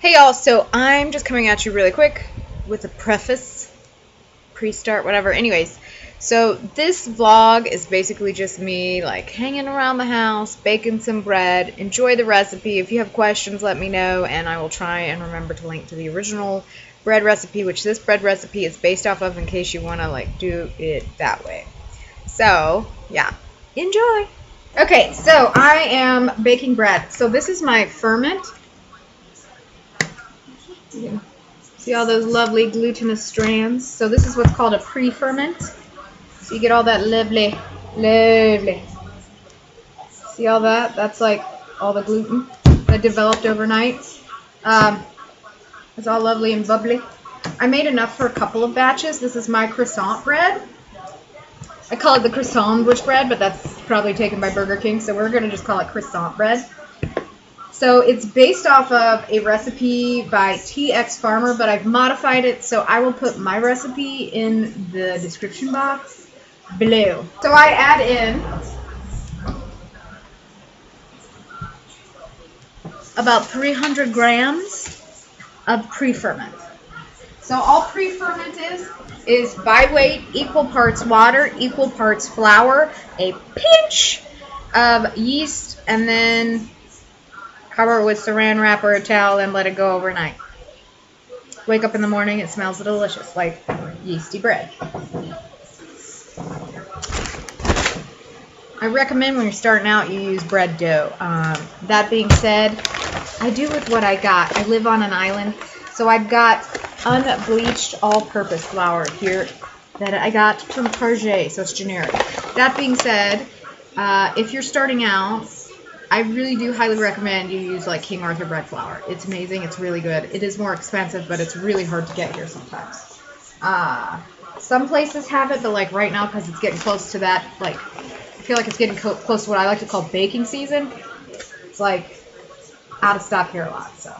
Hey y'all, so I'm just coming at you really quick with a preface, pre-start, whatever. Anyways, so this vlog is basically just me like hanging around the house, baking some bread. Enjoy the recipe. If you have questions, let me know, and I will try and remember to link to the original bread recipe, which this bread recipe is based off of in case you want to like do it that way. So, yeah, enjoy. Okay, so I am baking bread. So this is my ferment. See all those lovely glutinous strands? So this is what's called a pre-ferment. So you get all that lovely. See all that? That's like all the gluten that developed overnight. It's all lovely and bubbly. I made enough for a couple of batches. This is my croissant bread. I call it the croissant sandwich bread, but that's probably taken by Burger King, so we're going to just call it croissant bread. So it's based off of a recipe by TX Farmer, but I've modified it, so I will put my recipe in the description box below. So I add in about 300 grams of pre-ferment. So all pre-ferment is by weight, equal parts water, equal parts flour, a pinch of yeast, and then cover it with saran wrap or a towel and let it go overnight. Wake up in the morning, it smells delicious, like yeasty bread. I recommend when you're starting out, you use bread dough. That being said, I do with what I got. I live on an island, so I've got unbleached all-purpose flour here that I got from Target, so it's generic. That being said, if you're starting out, I really do highly recommend you use like King Arthur bread flour. It's amazing. It's really good. It is more expensive, but it's really hard to get here sometimes. Some places have it, but like right now, because it's getting close to that, like I feel like it's getting close to what I like to call baking season. It's like out of stock here a lot. So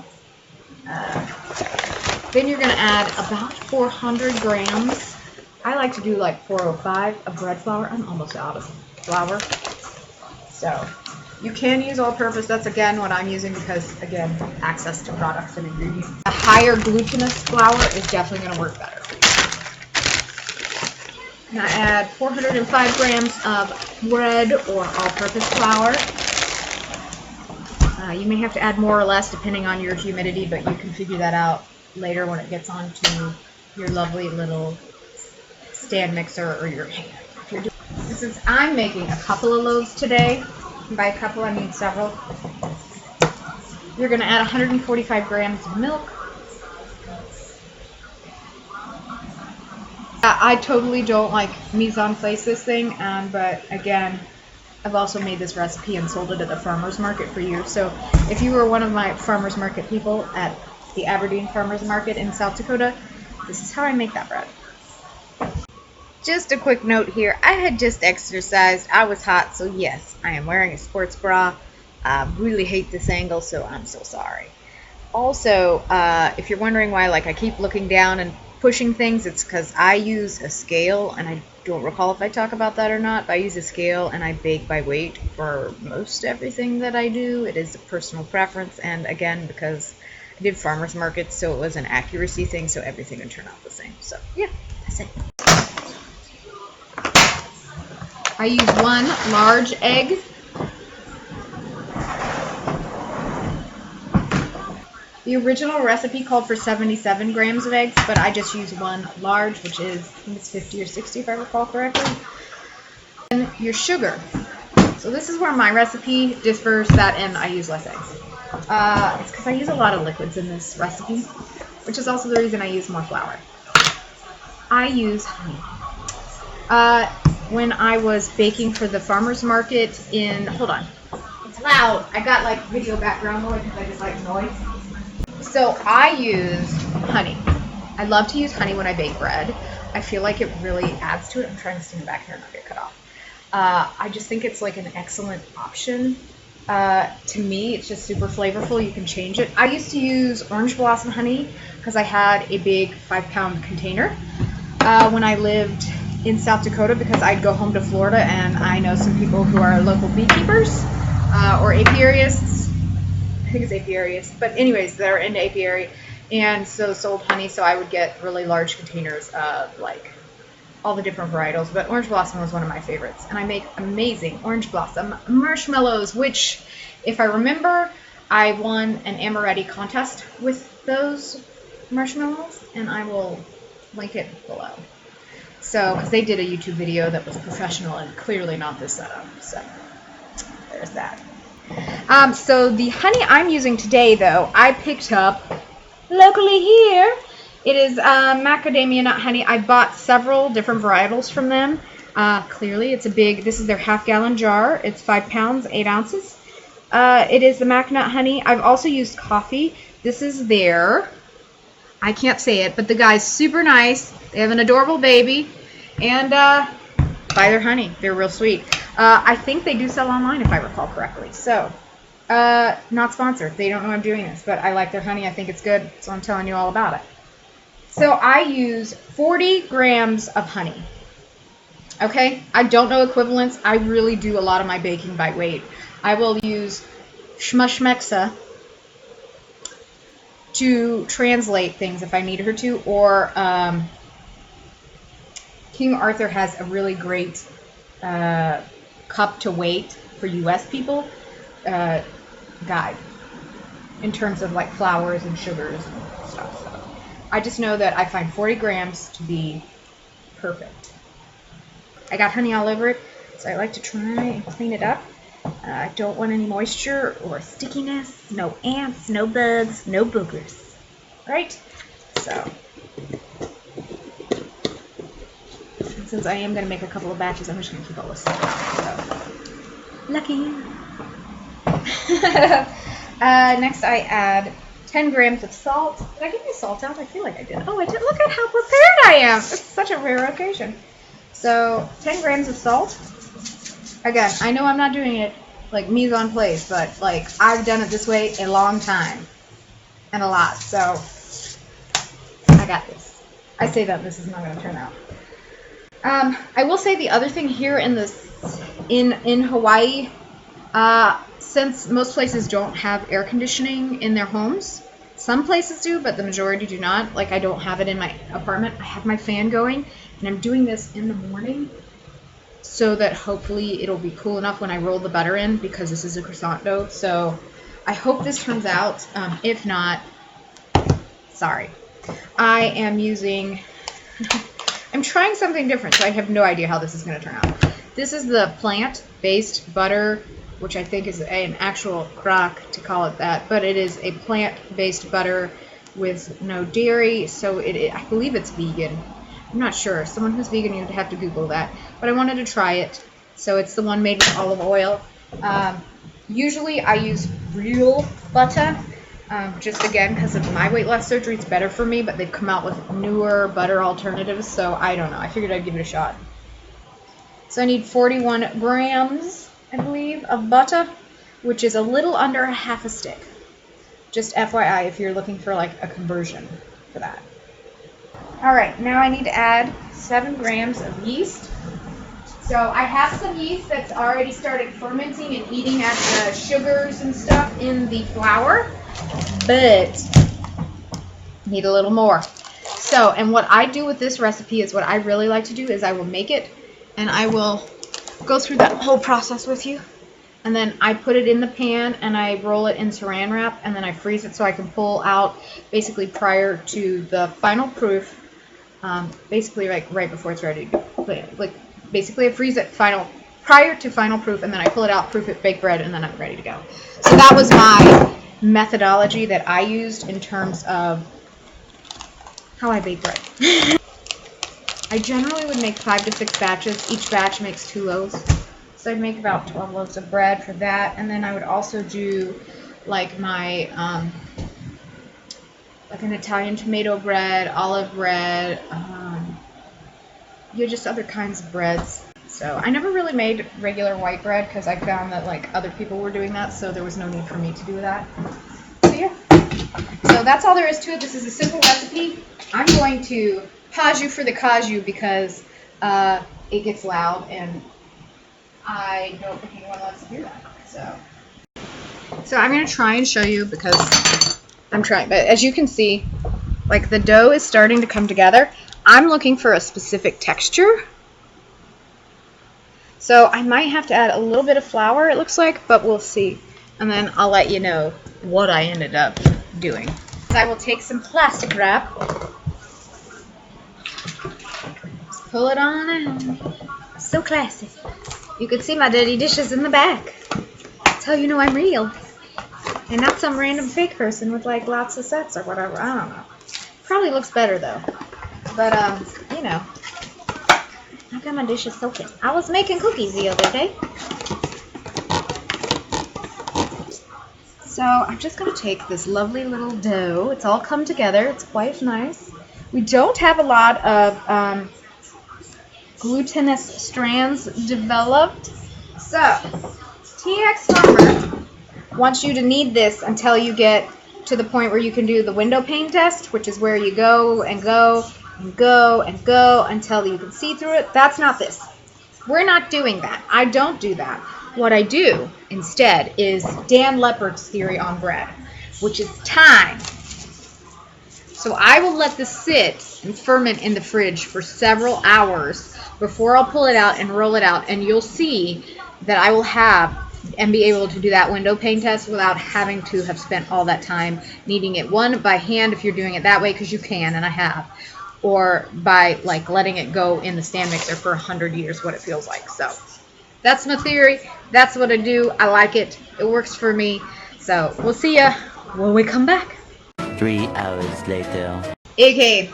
then you're going to add about 400 grams. I like to do like 405 of bread flour. I'm almost out of flour. So you can use all-purpose. That's, again, what I'm using because, again, access to products and ingredients. A higher glutinous flour is definitely going to work better. And I add 405 grams of bread or all-purpose flour. You may have to add more or less depending on your humidity, but you can figure that out later when it gets onto your lovely little stand mixer or your hand. Since I'm making a couple of loaves today, by a couple, I mean several. You're going to add 145 grams of milk. I totally don't like mise en place this thing, but again, I've also made this recipe and sold it at the farmer's market for years. So if you were one of my farmer's market people at the Aberdeen Farmer's Market in South Dakota, this is how I make that bread. Just a quick note here, I had just exercised, I was hot, so yes, I am wearing a sports bra. I really hate this angle, so I'm so sorry. Also, if you're wondering why like I keep looking down and pushing things, it's because I use a scale, and I don't recall if I talk about that or not, but I use a scale and I bake by weight for most everything that I do. It is a personal preference, and again, because I did farmers markets, so it was an accuracy thing, so everything would turn out the same. So yeah, that's it. I use one large egg. The original recipe called for 77 grams of eggs, but I just use one large, which is, I think it's 50 or 60 if I recall correctly. And your sugar. So this is where my recipe differs, that and I use less eggs. It's because I use a lot of liquids in this recipe, which is also the reason I use more flour. I use honey. When I was baking for the farmer's market in, hold on, it's loud. I got like video background noise because I just like noise. So I use honey. I love to use honey when I bake bread. I feel like it really adds to it. I'm trying to stand back here and not get cut off. I just think it's like an excellent option. To me, it's just super flavorful. You can change it. I used to use orange blossom honey because I had a big 5-pound container when I lived in South Dakota, because I'd go home to Florida and I know some people who are local beekeepers or apiarists, I think it's apiarius. But anyways, they're into apiary, and so sold honey. So I would get really large containers of like all the different varietals. But orange blossom was one of my favorites, and I make amazing orange blossom marshmallows, which, if I remember, I won an Amaretti contest with those marshmallows, and I will link it below. So, because they did a YouTube video that was professional and clearly not this setup. So, there's that. So the honey I'm using today, though, I picked up locally here. It is macadamia nut honey. I bought several different varietals from them. Clearly, it's a big, this is their half-gallon jar. It's 5 pounds, 8 ounces. It is the mac nut honey. I've also used coffee. This is their, I can't say it, but the guy's super nice. They have an adorable baby. And buy their honey. They're real sweet. I think they do sell online, if I recall correctly. So, not sponsored. They don't know I'm doing this, but I like their honey. I think it's good, so I'm telling you all about it. So I use 40 grams of honey. Okay? I don't know equivalents. I really do a lot of my baking by weight. I will use Shmushmexa to translate things if I need her to, or King Arthur has a really great cup to weight for US people guide in terms of like flours and sugars and stuff. So I just know that I find 40 grams to be perfect. I got honey all over it, so I like to try and clean it up. I don't want any moisture or stickiness, no ants, no bugs, no boogers. Right? So, since I am going to make a couple of batches, I'm just going to keep all this stuff. So, lucky. Next, I add 10 grams of salt. Did I get my salt out? I feel like I did. Oh, I did. Look at how prepared I am. It's such a rare occasion. So, 10 grams of salt. Again, I know I'm not doing it like mise en place, but like I've done it this way a long time and a lot. So, I got this. I say that this is not going to turn out. I will say the other thing here in Hawaii, since most places don't have air conditioning in their homes, some places do, but the majority do not. Like I don't have it in my apartment. I have my fan going, and I'm doing this in the morning so that hopefully it'll be cool enough when I roll the butter in, because this is a croissant dough. So I hope this turns out. If not, sorry. I am using... I'm trying something different, so I have no idea how this is going to turn out. This is the plant-based butter, which I think is an actual crock to call it that, but it is a plant-based butter with no dairy, so I believe it's vegan. I'm not sure. Someone who's vegan, you'd have to Google that. But I wanted to try it, so it's the one made with olive oil. Usually I use real butter. Just again, because of my weight loss surgery, it's better for me, but they've come out with newer butter alternatives, so I don't know. I figured I'd give it a shot. So I need 41 grams, I believe, of butter, which is a little under a half a stick. Just FYI, if you're looking for like a conversion for that. Alright, now I need to add 7 grams of yeast. So I have some yeast that's already started fermenting and eating at the sugars and stuff in the flour, but need a little more. So, and what I do with this recipe is what I really like to do is I will make it and I will go through that whole process with you. And then I put it in the pan and I roll it in saran wrap and then I freeze it so I can pull out basically prior to the final proof. Basically like right before it's ready. Like basically I freeze it prior to final proof and then I pull it out, proof it, bake bread, and then I'm ready to go. So that was my methodology that I used in terms of how I bake bread. I generally would make 5 to 6 batches. Each batch makes 2 loaves. So I'd make about 12 loaves of bread for that. And then I would also do like my, like an Italian tomato bread, olive bread, just other kinds of breads. So I never really made regular white bread because I found that like other people were doing that, so there was no need for me to do that. So yeah. So that's all there is to it. This is a simple recipe. I'm going to pause you for the cashew because it gets loud and I don't think anyone wants to hear that. So I'm going to try and show you because I'm trying. But as you can see, like the dough is starting to come together. I'm looking for a specific texture. So I might have to add a little bit of flour, it looks like, but we'll see. And then I'll let you know what I ended up doing. I will take some plastic wrap. Just pull it on out. So classy. You can see my dirty dishes in the back. That's how you know I'm real. And not some random fake person with like lots of sets or whatever. I don't know. Probably looks better though. But, you know. I got my dishes soaking. I was making cookies the other day. So I'm just going to take this lovely little dough. It's all come together. It's quite nice. We don't have a lot of glutinous strands developed. So TX Farmer wants you to knead this until you get to the point where you can do the window pane test, which is where you go and go and go and go until you can see through it. That's not this. We're not doing that. I don't do that. What I do instead is Dan Leppard's theory on bread, which is time. So I will let this sit and ferment in the fridge for several hours before I'll pull it out and roll it out, and you'll see that I will have and be able to do that window pane test without having to have spent all that time kneading it, one by hand if you're doing it that way, because you can, and I have, or by like letting it go in the stand mixer for 100 years, what it feels like. So that's my theory. That's what I do. I like it. It works for me. So we'll see ya when we come back. 3 hours later. Okay,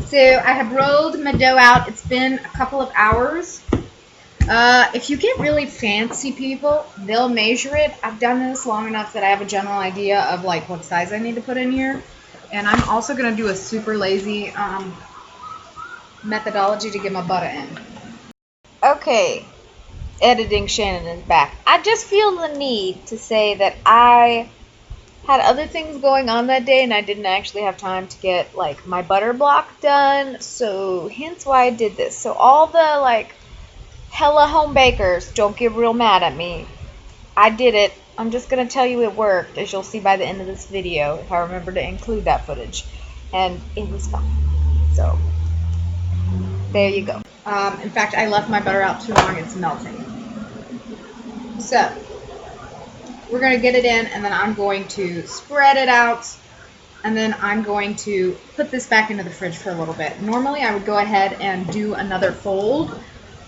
so I have rolled my dough out. It's been a couple of hours. If you get really fancy people, they'll measure it. I've done this long enough that I have a general idea of like what size I need to put in here. And I'm also going to do a super lazy methodology to get my butter in. Okay, editing Shannon is back. I just feel the need to say that I had other things going on that day and I didn't actually have time to get like my butter block done. So hence why I did this. So all the like hella home bakers, don't get real mad at me. I did it. I'm just going to tell you it worked, as you'll see by the end of this video, if I remember to include that footage. And it was fun. So, there you go. In fact, I left my butter out too long. It's melting. So, we're going to get it in, and then I'm going to spread it out. And then I'm going to put this back into the fridge for a little bit. Normally, I would go ahead and do another fold,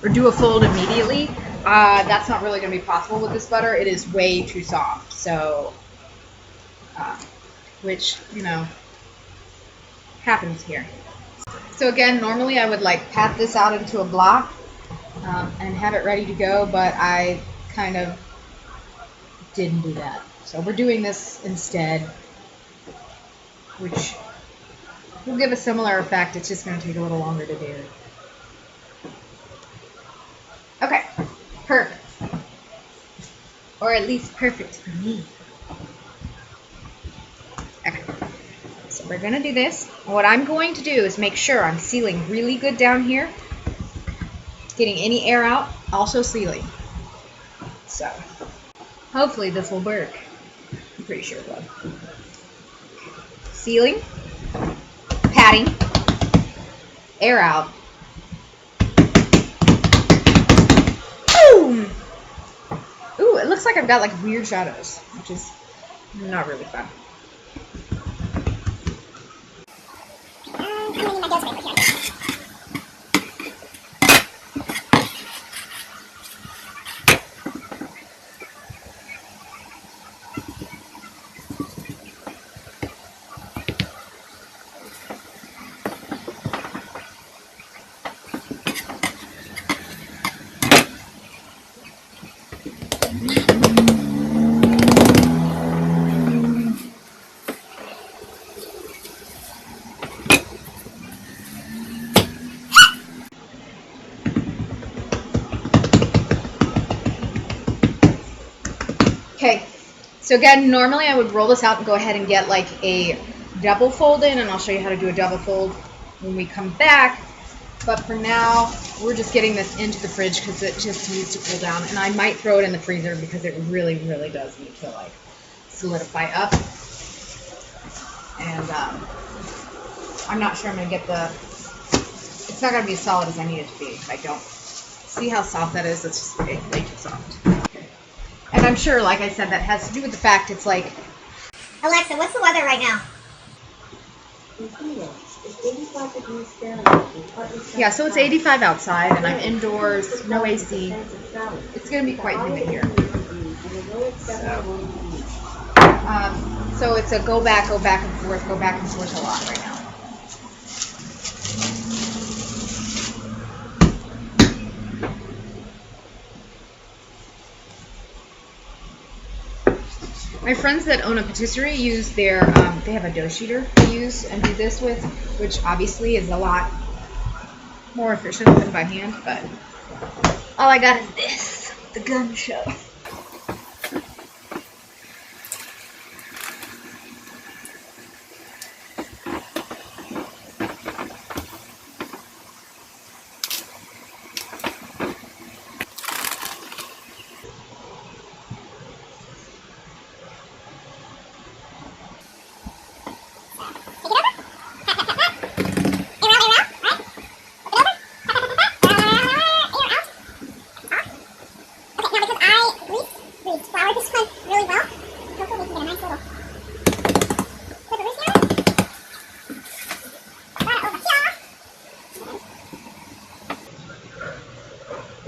or do a fold immediately. That's not really going to be possible with this butter. It is way too soft. So, which, you know, happens here. So again, normally I would like pat this out into a block and have it ready to go, but I kind of didn't do that. So we're doing this instead, which will give a similar effect. It's just going to take a little longer to do. Okay, perfect. Or at least perfect for me. Okay, so we're going to do this. What I'm going to do is make sure I'm sealing really good down here. Getting any air out, also sealing. So, hopefully this will work. I'm pretty sure it will. Sealing, patting, air out. Boom! Ooh, it looks like I've got like weird shadows, which is not really fun. Okay, so again, normally I would roll this out and go ahead and get like a double fold in, and I'll show you how to do a double fold when we come back. But for now, we're just getting this into the fridge because it just needs to cool down. And I might throw it in the freezer because it really, really does need to like solidify up. And I'm not sure I'm going to get it's not going to be as solid as I need it to be if I don't. See how soft that is? It's just way too soft. And I'm sure, like I said, that has to do with the fact it's like... Alexa, what's the weather right now? Yeah, so it's 85 outside, and I'm indoors, no AC. It's going to be quite humid here. So it's a go back and forth a lot right now. My friends that own a patisserie use they have a dough sheeter they use and do this with, which obviously is a lot more efficient than by hand, but all I got is this, the gun show.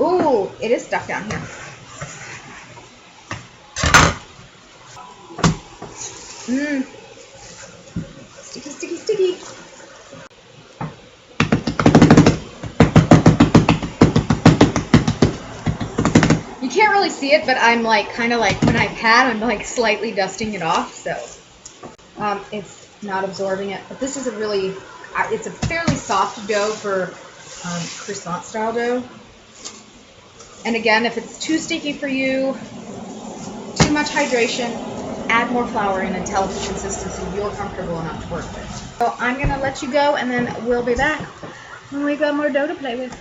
Ooh, it is stuck down here. Sticky, sticky, sticky. You can't really see it, but I'm like, kind of like when I pat, I'm like slightly dusting it off, so it's not absorbing it. But this is it's a fairly soft dough for croissant style dough. And again, if it's too sticky for you, too much hydration, add more flour in until it's a consistency you're comfortable enough to work with. So I'm going to let you go, and then we'll be back when we got more dough to play with.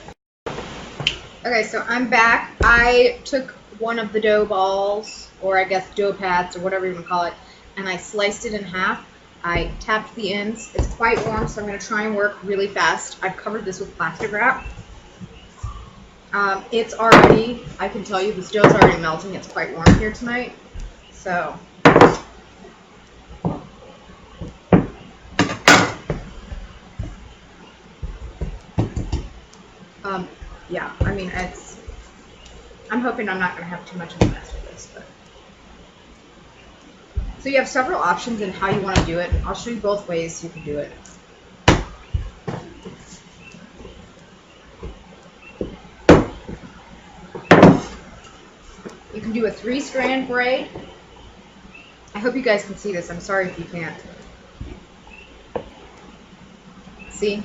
Okay, so I'm back. I took one of the dough balls, or I guess dough pads, or whatever you want to call it, and I sliced it in half. I tapped the ends. It's quite warm, so I'm going to try and work really fast. I've covered this with plastic wrap. It's already, I can tell you, this dough's already melting. It's quite warm here tonight. So, yeah, I mean, I'm hoping I'm not going to have too much of a mess with this. But. So you have several options in how you want to do it. I'll show you both ways you can do it. You can do a 3-strand braid. I hope you guys can see this. I'm sorry if you can't. See?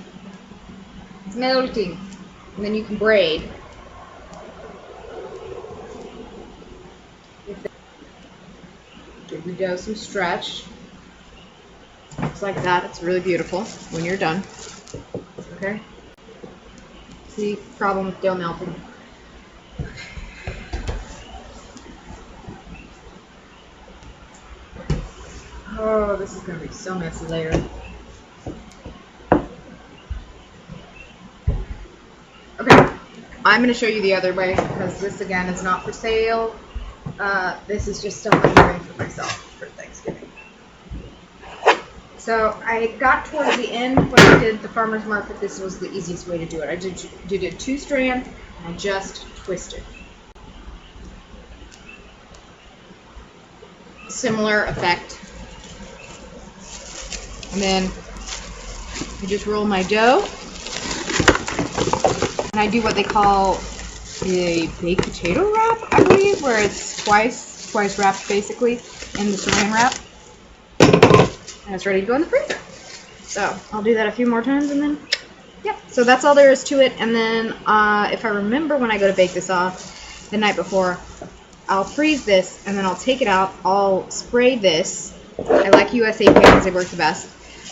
It's melting. And then you can braid. Give your dough some stretch. Just like that. It's really beautiful when you're done. Okay? See? Problem with dough melting. Oh, this is going to be so messy later. Okay, I'm going to show you the other way because this, again, is not for sale. This is just stuff I'm doing for myself for Thanksgiving. So I got towards the end when I did the farmer's market. This was the easiest way to do it. I did a 2-strand and I just twisted. Similar effect. And then I just roll my dough, and I do what they call a baked potato wrap, I believe, where it's twice wrapped basically in the saran wrap, and it's ready to go in the freezer. So I'll do that a few more times, and then, yep. So that's all there is to it. And then if I remember when I go to bake this off the night before, I'll freeze this, and then I'll take it out. I'll spray this. I like USA pans; they work the best.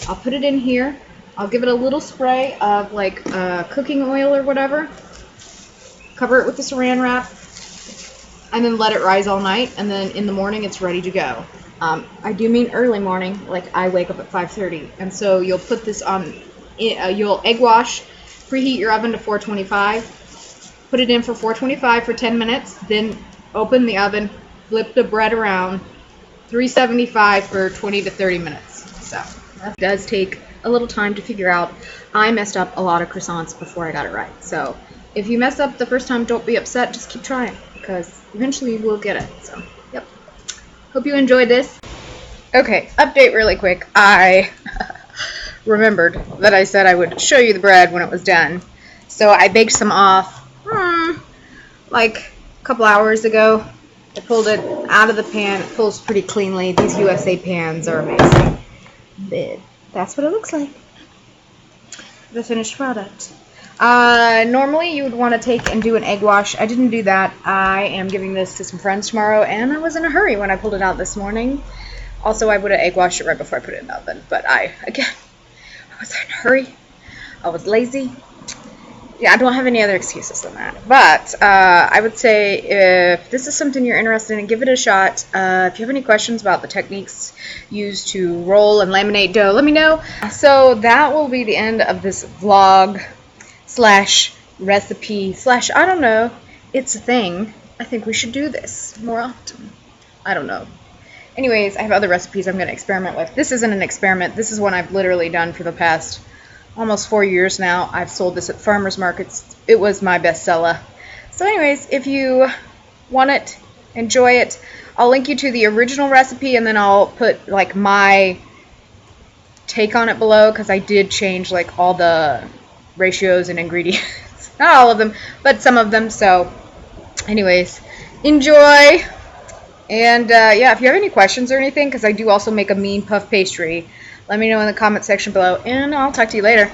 I'll put it in here. I'll give it a little spray of like cooking oil or whatever. Cover it with the saran wrap, and then let it rise all night. And then in the morning, it's ready to go. I do mean early morning, like I wake up at 5:30, and so you'll put this on. You'll egg wash, preheat your oven to 425, put it in for 425 for 10 minutes, then open the oven, flip the bread around, 375 for 20 to 30 minutes. So that does take a little time to figure out. I messed up a lot of croissants before I got it right. So if you mess up the first time, don't be upset. Just keep trying, because eventually you will get it. So, yep. Hope you enjoyed this. Okay, update really quick. I remembered that I said I would show you the bread when it was done. So I baked some off like a couple hours ago. I pulled it out of the pan. It pulls pretty cleanly. These USA pans are amazing. But that's what it looks like. The finished product. Normally you would want to take and do an egg wash. I didn't do that. I am giving this to some friends tomorrow, and I was in a hurry when I pulled it out this morning. Also, I would have egg washed it right before I put it in the oven, but I was in a hurry. I was lazy. Yeah, I don't have any other excuses than that. But I would say if this is something you're interested in, give it a shot. If you have any questions about the techniques used to roll and laminate dough, let me know. So that will be the end of this vlog / recipe / I don't know. It's a thing. I think we should do this more often. I don't know. Anyways, I have other recipes I'm going to experiment with. This isn't an experiment. This is one I've literally done for the past almost 4 years now. I've sold this at farmers markets. It was my bestseller. So anyways, if you want it, enjoy it. I'll link you to the original recipe, and then I'll put like my take on it below, because I did change like all the ratios and ingredients. Not all of them, but some of them. So anyways, enjoy. And yeah, if you have any questions or anything, because I do also make a mean puff pastry, let me know in the comment section below, and I'll talk to you later.